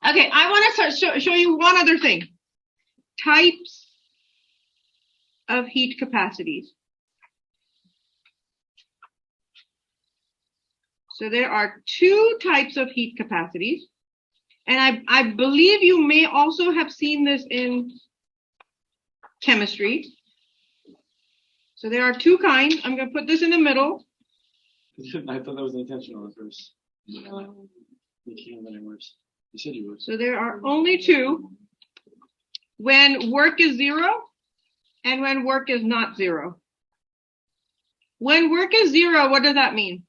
Okay, I want to show you one other thing. Types of heat capacities. So there are two types of heat capacities. And I believe you may also have seen this in chemistry. So there are two kinds. I'm going to put this in the middle. I thought that was intentional at first. No. You can't have any worse. You said you would. So there are only two. When work is zero and when work is not zero. When work is zero, what does that mean?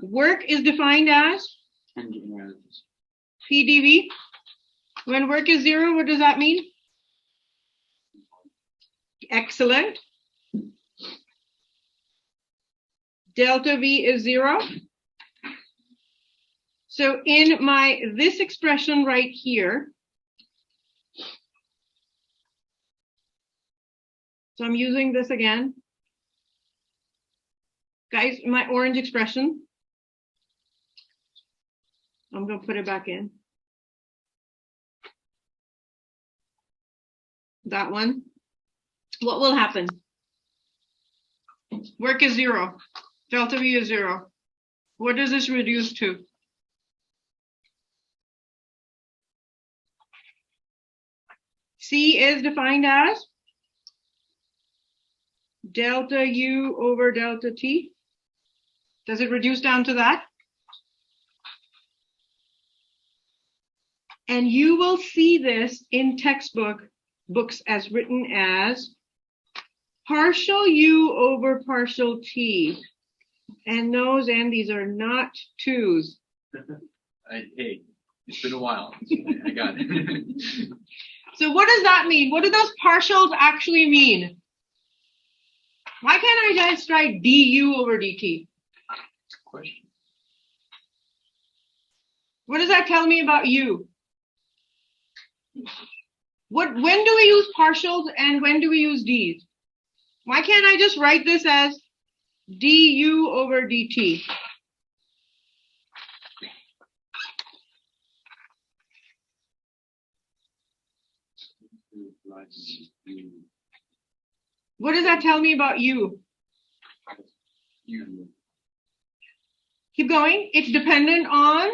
Work is defined as PDV. When work is zero, what does that mean? Excellent. Delta V is zero. So in this expression right here, so I'm using this again. Guys, my orange expression, I'm going to put it back in. That one. What will happen? Work is zero. Delta V is zero. What does this reduce to? C is defined as delta U over delta T. Does it reduce down to that? And you will see this in books as written as partial U over partial T. And those and these are not twos. Hey, it's been a while. I got it. So what does that mean? What do those partials actually mean? Why can't I just write du over dt? Question. What does that tell me about u? When do we use partials and when do we use d's? Why can't I just write this as du over dt? What does that tell me about u? Keep going. It's dependent on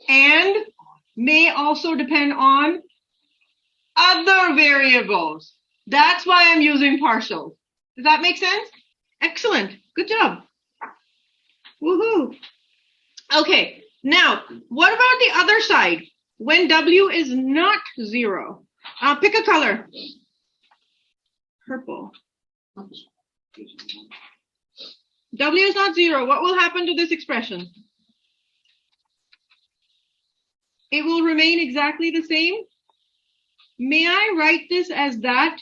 and may also depend on other variables. That's why I'm using partials. Does that make sense? Excellent. Good job. Woohoo. Okay. Now, what about the other side? When W is not zero. Pick a color. Purple. W is not zero. What will happen to this expression? It will remain exactly the same. May I write this as that?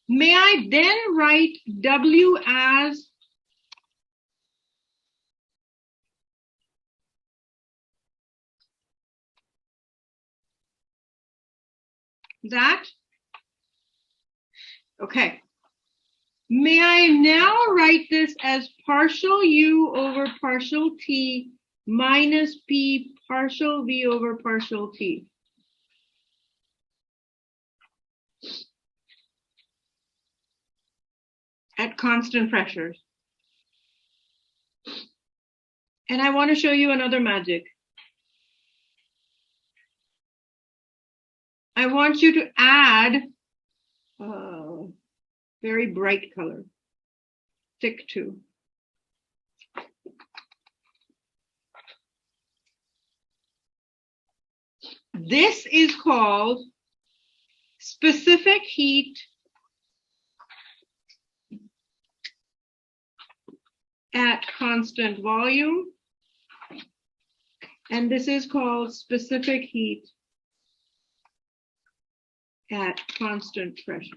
May I then write W as that? Okay. May I now write this as partial U over partial T minus P partial V over partial T? At constant pressures. And I want to show you another magic. I want you to add very bright color, thick too. This is called specific heat at constant volume, and this is called specific heat at constant pressure.